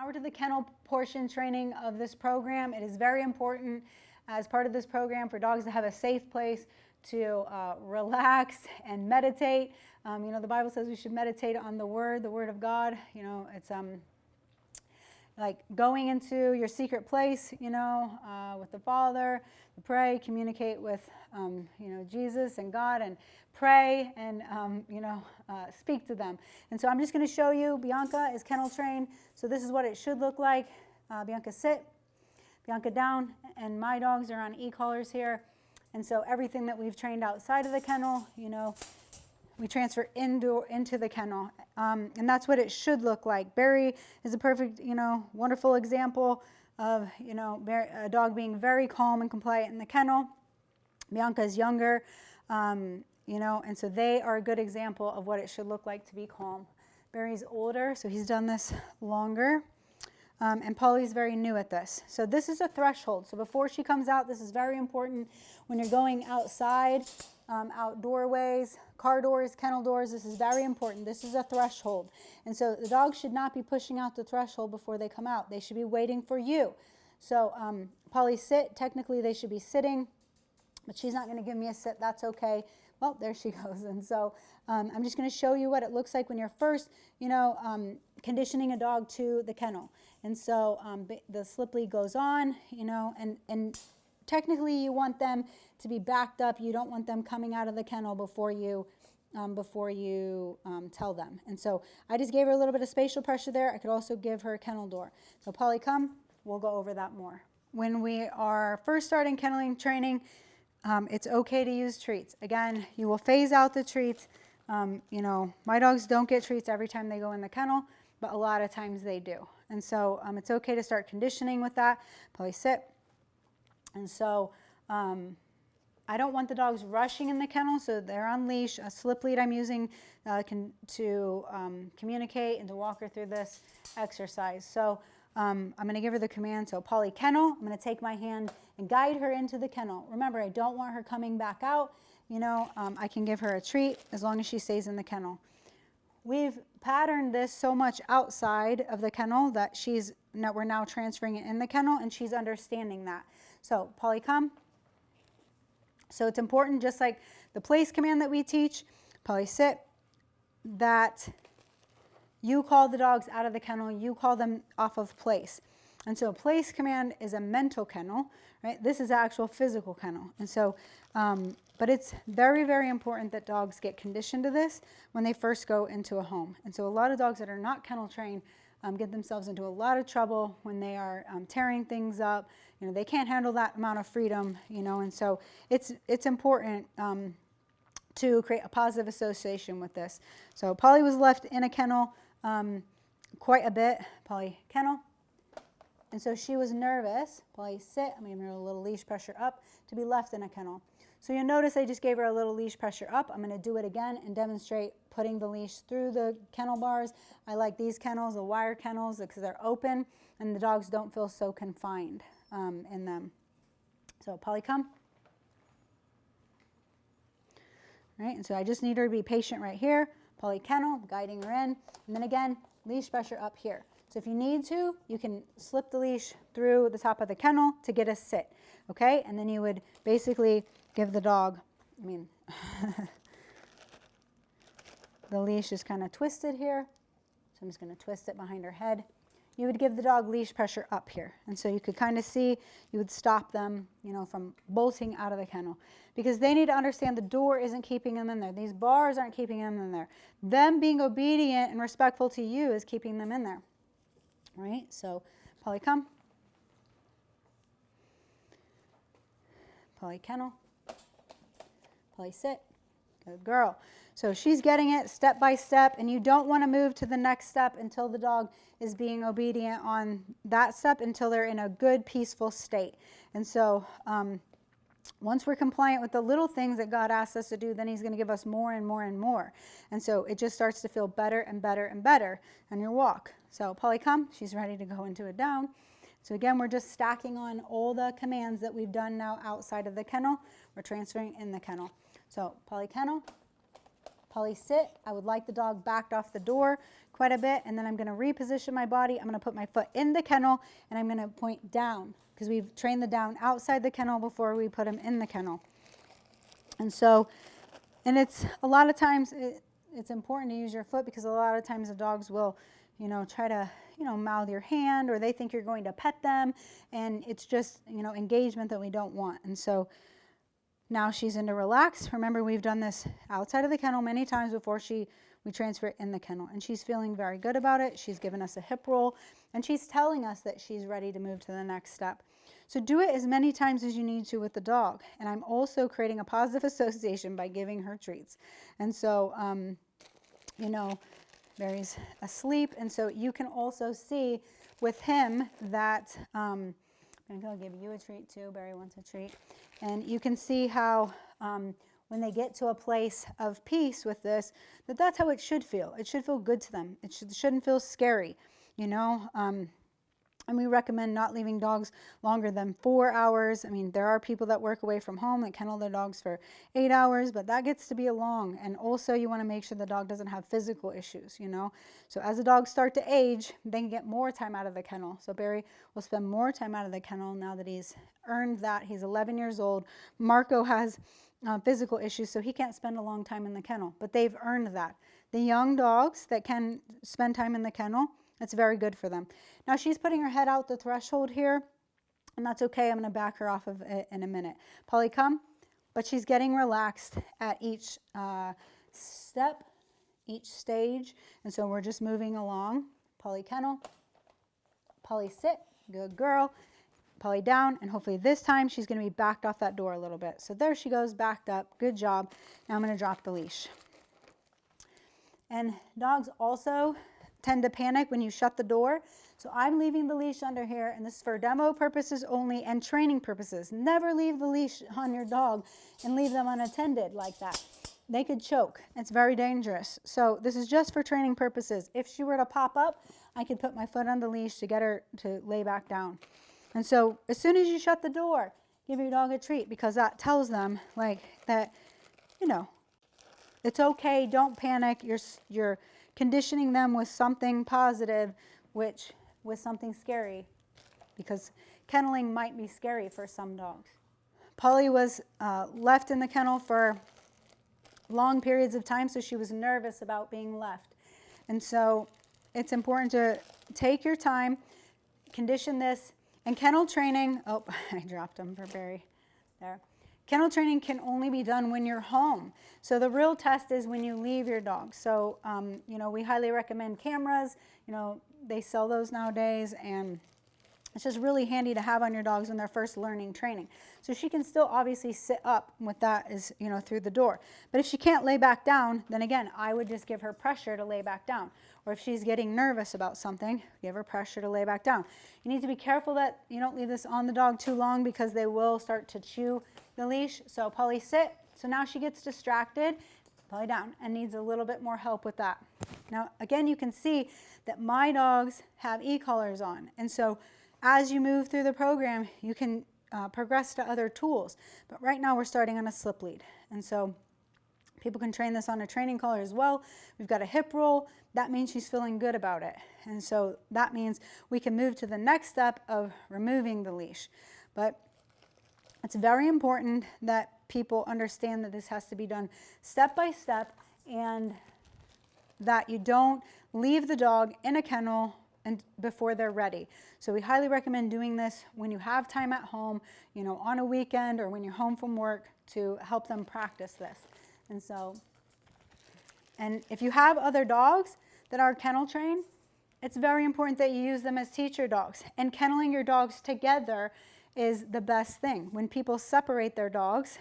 Now we're to the kennel portion training of this program. It is very important as part of this program for dogs to have a safe place to relax and meditate. The Bible says we should meditate on the Word of God. It's like going into your secret place, with the Father, to pray, communicate with, Jesus and God, and pray and, speak to them. And so I'm just going to show you. Bianca is kennel trained, so this is what it should look like. Bianca sit, Bianca down, and my dogs are on e-collars here. And so everything that we've trained outside of the kennel, we transfer into the kennel. And that's what it should look like. Barry is a perfect, wonderful example of, a dog being very calm and compliant in the kennel. Bianca is younger, and so they are a good example of what it should look like to be calm. Barry's older, so he's done this longer. And Polly's very new at this. So this is a threshold. So before she comes out, this is very important when you're going outside, out doorways, car doors, kennel doors. This is very important. This is a threshold. And so the dog should not be pushing out the threshold before they come out. They should be waiting for you. So Polly sit. Technically, they should be sitting, but she's not going to give me a sit. That's okay. Well, there she goes. And so I'm just going to show you what it looks like when you're first, conditioning a dog to the kennel. And so the slip lead goes on, and technically you want them to be backed up. You don't want them coming out of the kennel before you tell them. And so I just gave her a little bit of spatial pressure there. I could also give her a kennel door. So Polly, come. We'll go over that more. When we are first starting kenneling training, it's okay to use treats. Again, you will phase out the treats. My dogs don't get treats every time they go in the kennel, but a lot of times they do. And so it's okay to start conditioning with that. Probably sit. And so I don't want the dogs rushing in the kennel, so they're on leash. A slip lead I'm using to communicate and to walk her through this exercise. So I'm going to give her the command. So Polly, kennel. I'm going to take my hand and guide her into the kennel. Remember, I don't want her coming back out. I can give her a treat as long as she stays in the kennel. We've patterned this so much outside of the kennel that we're now transferring it in the kennel, and she's understanding that. So Polly, come. So it's important, just like the place command that we teach, Polly, sit, that you call the dogs out of the kennel, you call them off of place. And so place command is a mental kennel, right? This is actual physical kennel. And so, but it's very, very important that dogs get conditioned to this when they first go into a home. And so a lot of dogs that are not kennel trained get themselves into a lot of trouble when they are tearing things up. They can't handle that amount of freedom, and so it's important to create a positive association with this. So Polly was left in a kennel quite a bit. Polly, kennel. And so she was nervous. Polly, sit. I'm giving her a little leash pressure up to be left in a kennel. So you'll notice I just gave her a little leash pressure up. I'm going to do it again and demonstrate putting the leash through the kennel bars. I like these kennels, the wire kennels, because they're open and the dogs don't feel so confined in them. So Polly, come. All right, and so I just need her to be patient right here. Polly, kennel, guiding her in. And then again, leash pressure up here. So if you need to, you can slip the leash through the top of the kennel to get a sit, okay? And then you would basically give the dog, the leash is kind of twisted here. So I'm just going to twist it behind her head. You would give the dog leash pressure up here. And so you could kind of see, you would stop them, from bolting out of the kennel. Because they need to understand the door isn't keeping them in there. These bars aren't keeping them in there. Them being obedient and respectful to you is keeping them in there. All right, so Polly, come. Polly, kennel. Polly, sit. Good girl. So she's getting it step by step, and you don't want to move to the next step until the dog is being obedient on that step, until they're in a good, peaceful state. And so once we're compliant with the little things that God asks us to do, then he's going to give us more and more and more. And so it just starts to feel better and better and better on your walk. So Polly, come. She's ready to go into a down. So again, we're just stacking on all the commands that we've done now outside of the kennel. We're transferring in the kennel. So Polly, kennel. Polly, sit. I would like the dog backed off the door quite a bit, and then I'm going to reposition my body. I'm going to put my foot in the kennel, and I'm going to point down, because we've trained the down outside the kennel before we put him in the kennel. And so, and it's a lot of times, it's important to use your foot, because a lot of times the dogs will, you know, try to, you know, mouth your hand, or they think you're going to pet them, and it's just, you know, engagement that we don't want. And so now she's into relax. Remember, we've done this outside of the kennel many times before we transfer it in the kennel, and she's feeling very good about it. She's given us a hip roll, and she's telling us that she's ready to move to the next step. So do it as many times as you need to with the dog. And I'm also creating a positive association by giving her treats. And so, you know, Barry's asleep, and so you can also see with him that, maybe I'll give you a treat too. Barry wants a treat. And you can see how when they get to a place of peace with this, that's how it should feel. It should feel good to them. It shouldn't feel scary, you know. And we recommend not leaving dogs longer than 4 hours. I mean, there are people that work away from home that kennel their dogs for 8 hours, but that gets to be long. And also you want to make sure the dog doesn't have physical issues, you know. So as the dogs start to age, they can get more time out of the kennel. So Barry will spend more time out of the kennel now that he's earned that. He's 11 years old. Marco has physical issues, so he can't spend a long time in the kennel, but they've earned that. The young dogs that can spend time in the kennel, that's very good for them. Now she's putting her head out the threshold here, and that's okay. I'm going to back her off of it in a minute. Polly, come. But she's getting relaxed at each step, each stage, and so we're just moving along. Polly, kennel. Polly, sit. Good girl. Polly, down, and hopefully this time she's going to be backed off that door a little bit. So there she goes, backed up. Good job. Now I'm going to drop the leash. And dogs also tend to panic when you shut the door. So I'm leaving the leash under here, and this is for demo purposes only and training purposes. Never leave the leash on your dog and leave them unattended like that. They could choke. It's very dangerous. So this is just for training purposes. If she were to pop up, I could put my foot on the leash to get her to lay back down. And so as soon as you shut the door, give your dog a treat, because that tells them like that, you know, it's okay, don't panic. You're conditioning them with something positive, which with something scary, because kenneling might be scary for some dogs. Polly was left in the kennel for long periods of time, so she was nervous about being left. And so it's important to take your time, condition this, and kennel training, oh, I dropped him for Barry there. Kennel training can only be done when you're home. So the real test is when you leave your dog. So, you know, we highly recommend cameras. You know, they sell those nowadays, and it's just really handy to have on your dogs when they're first learning training. So she can still obviously sit up with that as, you know, through the door. But if she can't lay back down, then again, I would just give her pressure to lay back down. Or if she's getting nervous about something, give her pressure to lay back down. You need to be careful that you don't leave this on the dog too long, because they will start to chew the leash. So Polly, sit. So now she gets distracted. Polly, down, and needs a little bit more help with that. Now, again, you can see that my dogs have e-collars on. And so as you move through the program, you can progress to other tools. But right now we're starting on a slip lead. And so people can train this on a training collar as well. We've got a hip roll. That means she's feeling good about it. And so that means we can move to the next step of removing the leash. But it's very important that people understand that this has to be done step by step, and that you don't leave the dog in a kennel and before they're ready. So we highly recommend doing this when you have time at home, you know, on a weekend or when you're home from work, to help them practice this. And so, and if you have other dogs that are kennel trained, it's very important that you use them as teacher dogs. And kenneling your dogs together is the best thing. When people separate their dogs,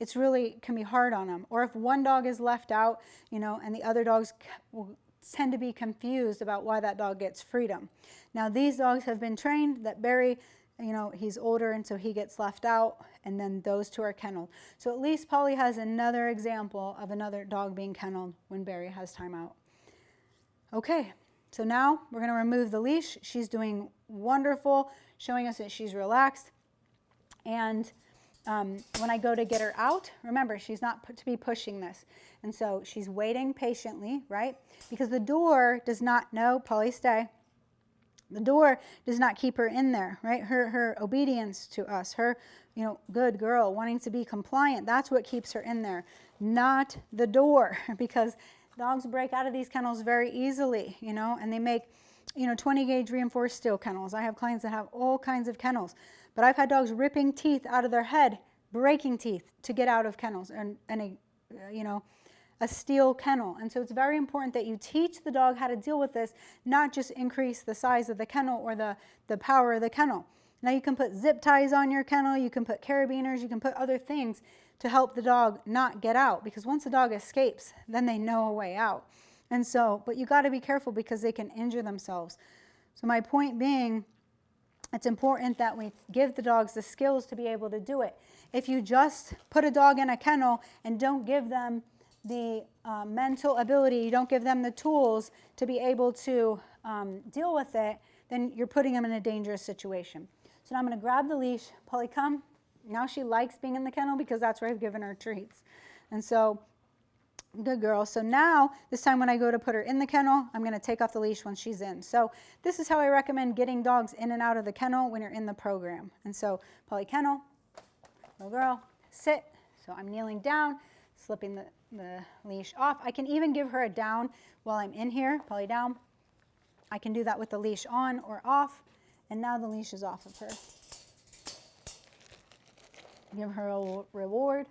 it's really can be hard on them. Or if one dog is left out, you know, and the other dogs will tend to be confused about why that dog gets freedom. Now these dogs have been trained that Barry, you know, he's older, and so he gets left out, and then those two are kenneled. So at least Polly has another example of another dog being kenneled when Barry has time out. Okay, so now we're going to remove the leash. She's doing wonderful, showing us that she's relaxed. And when I go to get her out, remember, she's not to be pushing this. And so she's waiting patiently, right? Because the door does not, no, Polly, stay. The door does not keep her in there, right? Her obedience to us, her, good girl, wanting to be compliant, that's what keeps her in there, not the door, because dogs break out of these kennels very easily, and they make, 20 gauge reinforced steel kennels. I have clients that have all kinds of kennels, but I've had dogs ripping teeth out of their head, breaking teeth to get out of kennels and a steel kennel. And so it's very important that you teach the dog how to deal with this, not just increase the size of the kennel or the power of the kennel. Now you can put zip ties on your kennel, you can put carabiners, you can put other things to help the dog not get out, because once the dog escapes, then they know a way out. And so, but you got to be careful because they can injure themselves. So my point being, it's important that we give the dogs the skills to be able to do it. If you just put a dog in a kennel and don't give them the mental ability, you don't give them the tools to be able to deal with it, then you're putting them in a dangerous situation. So now I'm going to grab the leash. Polly, come. Now she likes being in the kennel because that's where I've given her treats. And so, good girl. So now, this time when I go to put her in the kennel, I'm going to take off the leash when she's in. So this is how I recommend getting dogs in and out of the kennel when you're in the program. And so, Polly, kennel, little girl, sit. So I'm kneeling down, slipping the leash off. I can even give her a down while I'm in here. Polly, down. I can do that with the leash on or off. And now the leash is off of her. Give her a reward.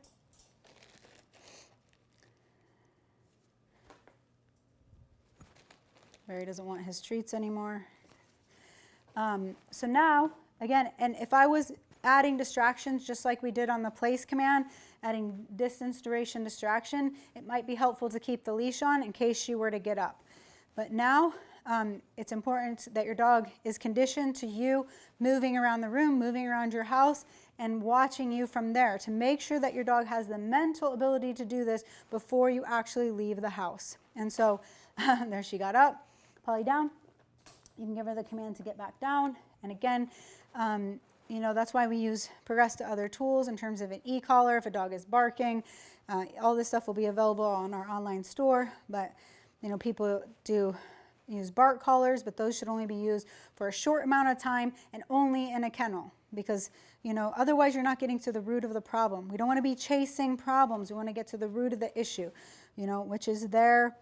Barry doesn't want his treats anymore. So now, again, and if I was adding distractions just like we did on the place command, adding distance, duration, distraction, it might be helpful to keep the leash on in case she were to get up. But now, it's important that your dog is conditioned to you moving around the room, moving around your house, and watching you from there to make sure that your dog has the mental ability to do this before you actually leave the house. And so there she got up. Polly, down. You can give her the command to get back down. And again, that's why we use progress to other tools in terms of an e-collar if a dog is barking. All this stuff will be available on our online store, but people do use bark collars, but those should only be used for a short amount of time and only in a kennel, because otherwise you're not getting to the root of the problem. We don't want to be chasing problems. We want to get to the root of the issue, which is their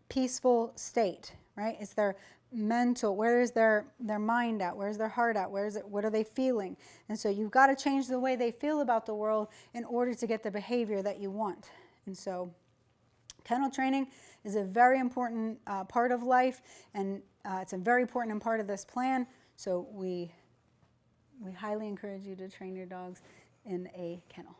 peaceful state, right? It's their mental, where is their mind at? Where's their heart at? What are they feeling? And so you've got to change the way they feel about the world in order to get the behavior that you want. And so kennel training is a very important part of life, and it's a very important part of this plan. So we highly encourage you to train your dogs in a kennel.